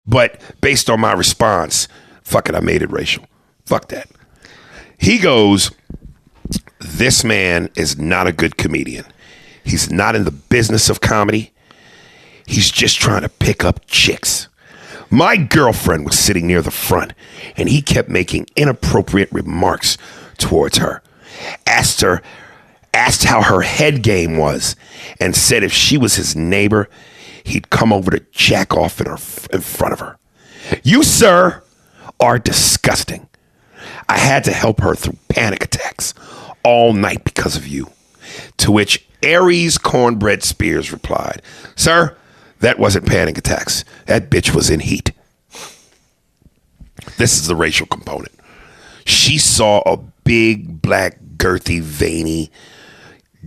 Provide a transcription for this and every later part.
But based on my response, fuck it, I made it racial. Fuck that. He goes, this man is not a good comedian. He's not in the business of comedy. He's just trying to pick up chicks. My girlfriend was sitting near the front, and he kept making inappropriate remarks towards her. Asked how her head game was, and said if she was his neighbor, he'd come over to jack off in front of her. You, sir, are disgusting. I had to help her through panic attacks all night because of you. To which Aries Cornbread Spears replied, sir, that wasn't panic attacks. That bitch was in heat. This is the racial component. She saw a big, black, girthy, veiny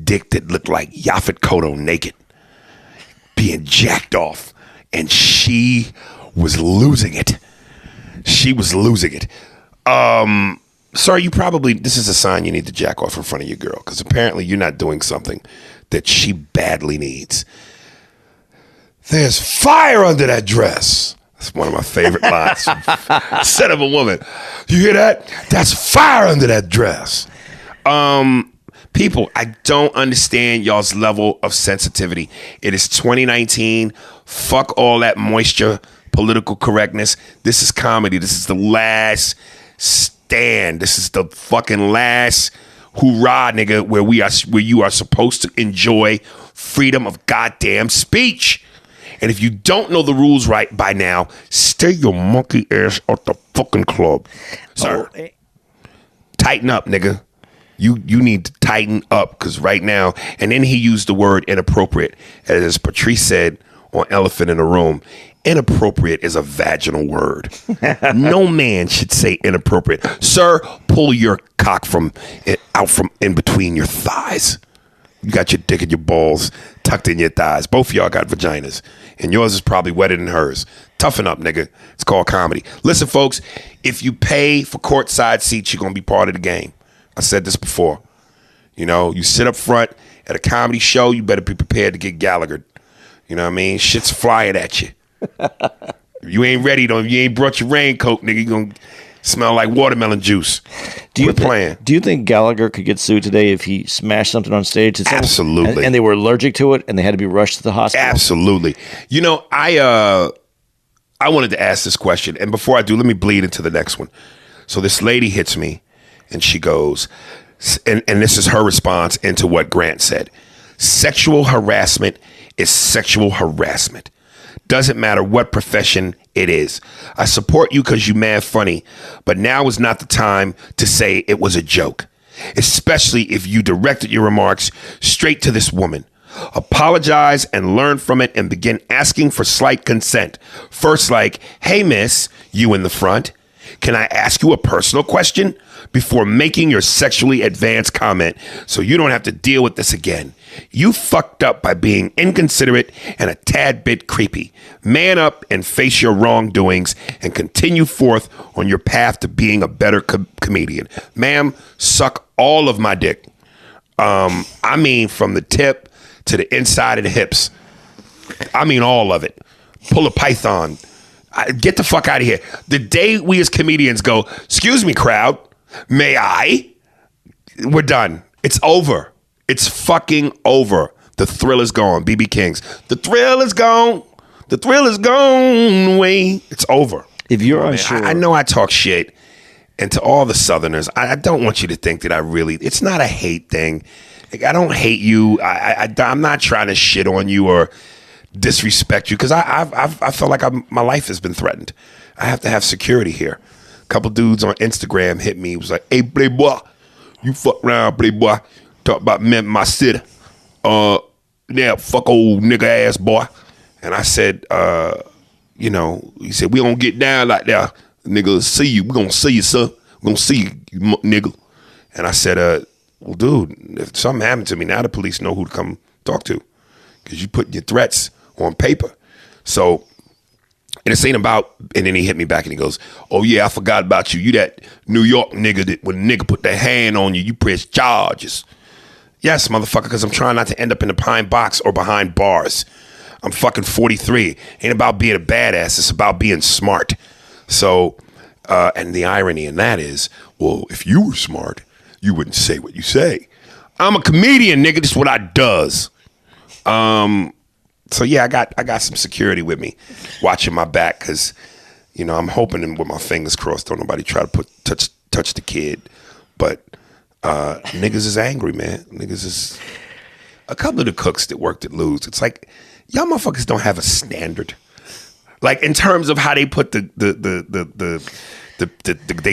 dick that looked like Yaphet Kotto naked being jacked off, and she was losing it. She was losing it. Sir, this is a sign you need to jack off in front of your girl, because apparently you're not doing something that she badly needs. There's fire under that dress. That's one of my favorite lines. Said of a woman. You hear that? That's fire under that dress. People, I don't understand y'all's level of sensitivity. It is 2019. Fuck all that moisture, political correctness. This is comedy. This is the last stand. This is the fucking last hoorah, nigga, where you are supposed to enjoy freedom of goddamn speech. And if you don't know the rules right by now, stay your monkey ass at the fucking club. Sir, tighten up, nigga. You need to tighten up, because right now, and then he used the word inappropriate. As Patrice said on Elephant in the Room, inappropriate is a vaginal word. No man should say inappropriate. Sir, pull your cock out from in between your thighs. You got your dick and your balls tucked in your thighs. Both of y'all got vaginas, and yours is probably wetter than hers. Toughen up, nigga. It's called comedy. Listen, folks, if you pay for courtside seats, you're going to be part of the game. I said this before. You know, you sit up front at a comedy show, you better be prepared to get Gallaghered. You know what I mean? Shit's flying at you. If you ain't ready, you ain't brought your raincoat, nigga, you going to smell like watermelon juice. Do you think Gallagher could get sued today if he smashed something on stage? Absolutely. And they were allergic to it and they had to be rushed to the hospital? Absolutely. You know, I wanted to ask this question. And before I do, let me bleed into the next one. So this lady hits me and she goes, and this is her response into what Grant said. Sexual harassment is sexual harassment. Doesn't matter what profession it is. I support you because you mad funny, but now is not the time to say it was a joke, especially if you directed your remarks straight to this woman. Apologize and learn from it and begin asking for slight consent. First, like, hey, miss, you in the front, can I ask you a personal question before making your sexually advanced comment so you don't have to deal with this again? You fucked up by being inconsiderate and a tad bit creepy. Man up and face your wrongdoings and continue forth on your path to being a better comedian. Ma'am, suck all of my dick. I mean, from the tip to the inside of the hips. I mean, all of it. Pull a python. Get the fuck out of here. The day we as comedians go, excuse me, crowd, may I? We're done. It's over. It's fucking over. The thrill is gone. BB King's. The thrill is gone. The thrill is gone away. It's over. If you're unsure. I know I talk shit. And to all the Southerners, I don't want you to think that it's not a hate thing. Like, I don't hate you. I'm not trying to shit on you or disrespect you, because I feel like my life has been threatened. I have to have security here. A couple dudes on Instagram hit me. It was like, hey, playboy, you fuck around, playboy. Talk about my city. Yeah, fuck old nigga ass boy. And I said, he said, we don't get down like that. Nigga, see you. We gonna see you, sir. We gonna see you, nigga. And I said, well, dude, if something happened to me, now the police know who to come talk to, because you put your threats on paper. So, and it's ain't about, and then he hit me back and he goes, oh yeah, I forgot about you. You that New York nigga that when a nigga put their hand on you, you press charges. Yes, motherfucker, because I'm trying not to end up in the pine box or behind bars. I'm fucking 43. Ain't about being a badass. It's about being smart. So, and the irony in that is, well, if you were smart, you wouldn't say what you say. I'm a comedian, nigga. This is what I does. So yeah, I got some security with me, watching my back, because, you know, I'm hoping with my fingers crossed, don't nobody try to touch the kid. But niggas is angry, man. Niggas is. A couple of the cooks that worked at Lou's, it's like, y'all motherfuckers don't have a standard. Like, in terms of how they put they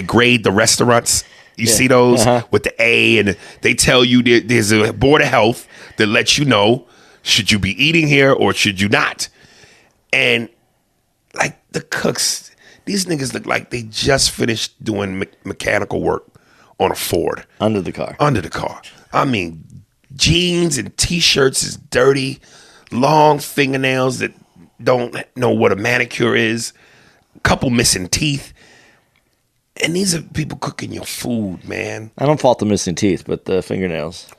grade the restaurants. You see those with the A, and they tell you there's a board of health that lets you know, should you be eating here or should you not? And like the cooks, these niggas look like they just finished doing mechanical work on a Ford. Under the car. I mean, jeans and T-shirts is dirty, long fingernails that don't know what a manicure is, a couple missing teeth. And these are people cooking your food, man. I don't fault the missing teeth, but the fingernails.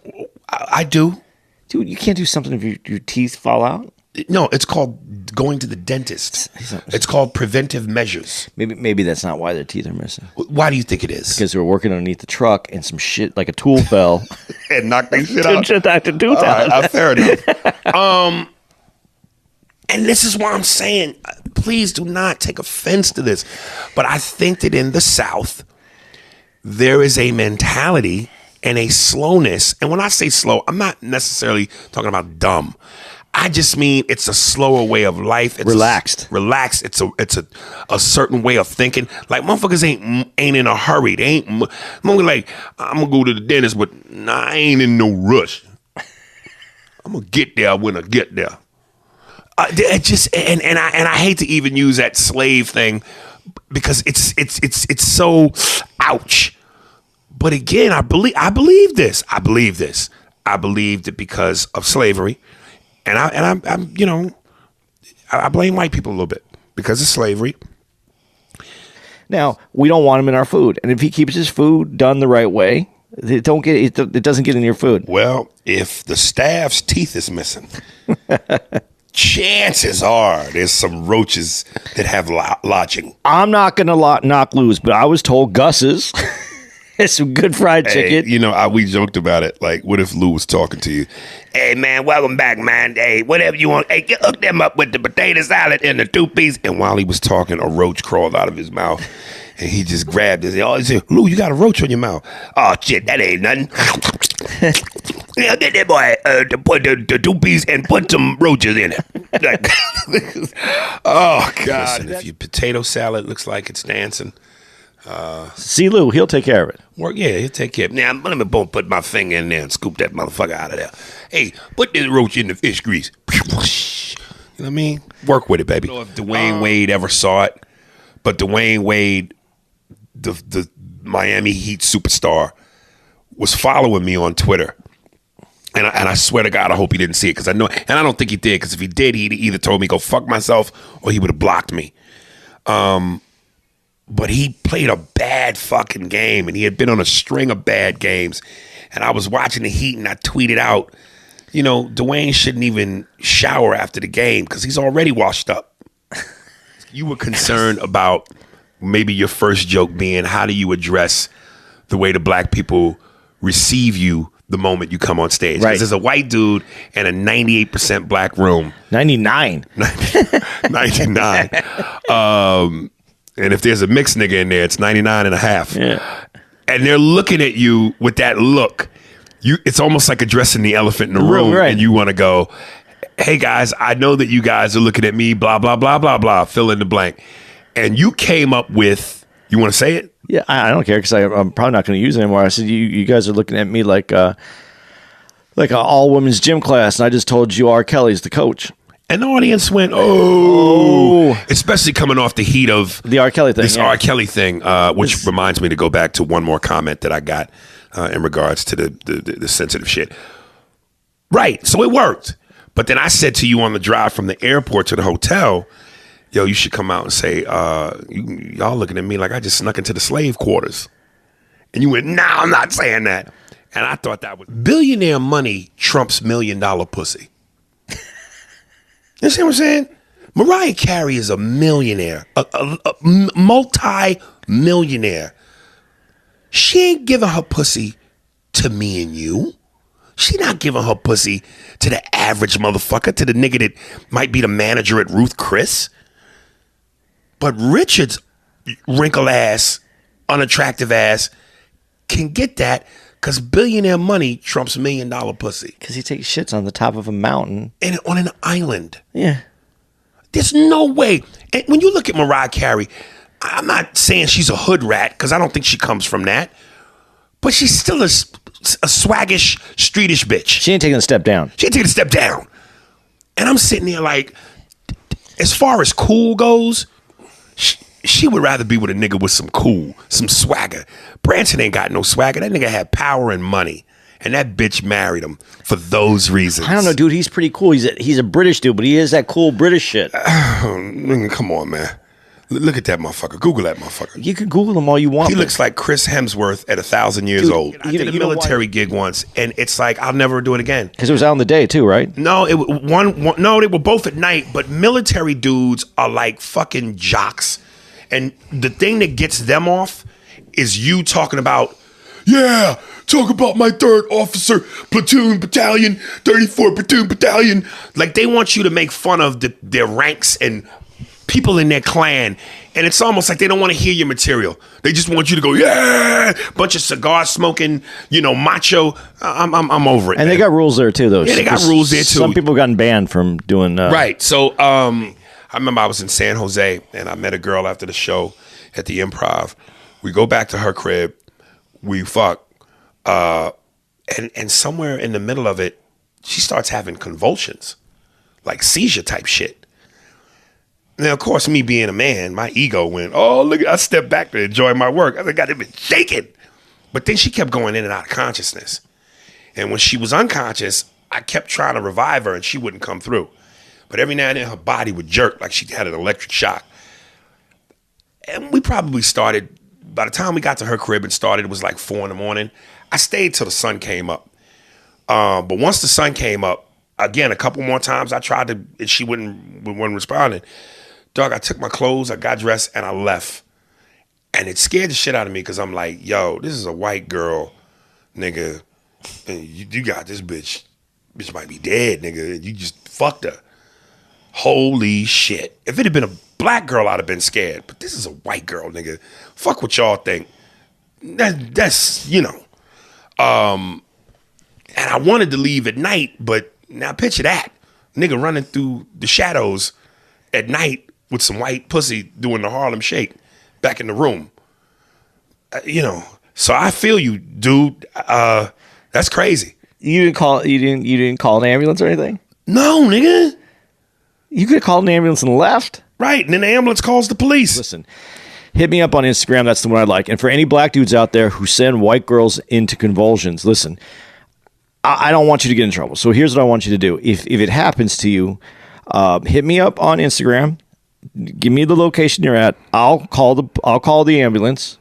I do. Dude, you can't do something if your teeth fall out. No, it's called going to the dentist. It's called preventive measures. Maybe that's not why their teeth are missing. Why do you think it is? Because they were working underneath the truck and some shit, like a tool fell. And knocked their shit out. Knocked the tooth out. Fair enough. And this is why I'm saying, please do not take offense to this. But I think that in the South, there is a mentality and a slowness. And when I say slow, I'm not necessarily talking about dumb. I just mean it's a slower way of life. It's relaxed. Relaxed. It's a certain way of thinking. Like, motherfuckers ain't in a hurry. They ain't. I'm like, I'm gonna go to the dentist, but nah, I ain't in no rush. I'm gonna get there when I get there. It just and I hate to even use that slave thing, because it's so ouch. But again, I believe this. I believed it because of slavery. And I'm you know, I blame white people a little bit because of slavery. Now, we don't want him in our food, and if he keeps his food done the right way, it doesn't get in your food. Well, if the staff's teeth is missing, chances are there's some roaches that have lodging. I'm not gonna knock loose, but I was told Gus's. It's some good fried chicken. You know, we joked about it. Like, what if Lou was talking to you? Hey, man, welcome back, man. Hey, whatever you want. Hey, hook them up with the potato salad and the 2-piece. And while he was talking, a roach crawled out of his mouth. And he just grabbed it. He said, Lou, you got a roach on your mouth. Oh, shit, that ain't nothing. Yeah, get that boy to put the 2-piece and put some roaches in it. Like, oh, God. Listen, if your potato salad looks like it's dancing, see Lou, he'll take care of it. Yeah, he'll take care of it. Now, let me put my finger in there and scoop that motherfucker out of there. Hey, put this roach in the fish grease. You know what I mean? Work with it, baby. I don't know if Dwayne Wade ever saw it, but Dwayne Wade, the Miami Heat superstar, was following me on Twitter. And I swear to God, I hope he didn't see it, because I know, and I don't think he did, because if he did, he'd either told me go fuck myself or he would have blocked me. But he played a bad fucking game, and he had been on a string of bad games. And I was watching the Heat, and I tweeted out, you know, Dwayne shouldn't even shower after the game because he's already washed up. You were concerned about maybe your first joke being, how do you address the way the black people receive you the moment you come on stage? Because there's a white dude in a 98% black room. 99. 99. And if there's a mixed nigga in there, it's 99 and a half. Yeah. And they're looking at you with that look. It's almost like addressing the elephant in the room. Right. And you want to go, hey, guys, I know that you guys are looking at me, blah, blah, blah, blah, blah, fill in the blank. And you came up with, you want to say it? Yeah, I don't care, because I'm probably not going to use it anymore. I said, you guys are looking at me like an all-women's gym class, and I just told you R. Kelly's the coach. And the audience went, oh. Especially coming off the heat of the R. Kelly thing. This R. Kelly thing, which reminds me to go back to one more comment that I got in regards to the sensitive shit. Right, so it worked. But then I said to you on the drive from the airport to the hotel, yo, you should come out and say, y'all looking at me like I just snuck into the slave quarters. And you went, nah, I'm not saying that. And I thought that was billionaire money trumps $1 million pussy. You see what I'm saying? Mariah Carey is a millionaire, a multi-millionaire. She ain't giving her pussy to me and you. She not giving her pussy to the average motherfucker, to the nigga that might be the manager at Ruth Chris. But Richard's wrinkle ass, unattractive ass can get that because billionaire money trumps $1 million pussy. Because he takes shits on the top of a mountain. And on an island. Yeah. There's no way. And when you look at Mariah Carey, I'm not saying she's a hood rat because I don't think she comes from that. But she's still a swaggish, streetish bitch. She ain't taking a step down. She ain't taking a step down. And I'm sitting there like, as far as cool goes, she would rather be with a nigga with some cool, some swagger. Branson ain't got no swagger. That nigga had power and money. And that bitch married him for those reasons. I don't know, dude. He's pretty cool. He's a British dude, but he is that cool British shit. Come on, man. Look at that motherfucker. Google that motherfucker. You can Google him all you want. He looks like Chris Hemsworth at 1,000 years old. I did a military gig once, and it's like I'll never do it again. Because it was out in the day too, right? No, no, they were both at night. But military dudes are like fucking jocks, and the thing that gets them off is you talking about, yeah, talk about my 3rd officer platoon battalion, 34 platoon battalion. Like they want you to make fun of their ranks and people in their clan, and it's almost like they don't want to hear your material. They just want you to go, yeah, bunch of cigar smoking, macho. I'm over it. And man. they got rules there too, though. Yeah, they got rules there too. Some people have gotten banned from doing. Right. So I remember I was in San Jose, and I met a girl after the show at the Improv. We go back to her crib, we fuck, and somewhere in the middle of it, she starts having convulsions, like seizure type shit. Now, of course, me being a man, my ego went, oh, look, I stepped back to enjoy my work. I got it been shaking. But then she kept going in and out of consciousness. And when she was unconscious, I kept trying to revive her and she wouldn't come through. But every now and then her body would jerk like she had an electric shock. And we probably started, by the time we got to her crib and started, it was like 4 a.m. I stayed till the sun came up. But once the sun came up, again, a couple more times I tried to, and she wasn't responding. Dog, I took my clothes, I got dressed, and I left. And it scared the shit out of me because I'm like, yo, this is a white girl, nigga. And you got this bitch. Bitch might be dead, nigga. You just fucked her. Holy shit. If it had been a black girl, I'd have been scared. But this is a white girl, nigga. Fuck what y'all think. That's. And I wanted to leave at night, but now picture that. Nigga running through the shadows at night with some white pussy doing the Harlem Shake back in the room. So I feel you, dude. That's crazy. You didn't call an ambulance or anything? No, nigga. You could have called an ambulance and left. Right, and then the ambulance calls the police. Listen, hit me up on Instagram. That's the one I like. And for any black dudes out there who send white girls into convulsions, listen, I don't want you to get in trouble. So here's what I want you to do. If it happens to you, hit me up on Instagram. Give me the location you're at. I'll call the ambulance,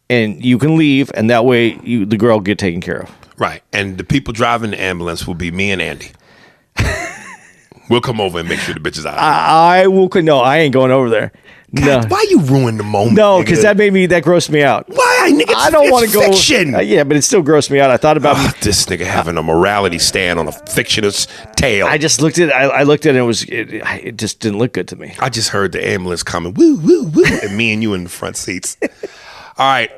and you can leave, and that way the girl will get taken care of. Right, and the people driving the ambulance will be me and Andy. We'll come over and make sure the bitch is out. I will. No, I ain't going over there. God, no. Why you ruin the moment? No, because that grossed me out. Why, nigga? I don't want to go. Fiction. Yeah, but it still grossed me out. I thought about this nigga having a morality stand on a fictionist tale. I just looked at it. I looked at it. It just didn't look good to me. I just heard the ambulance coming, woo, woo, woo, and me and you in the front seats. All right.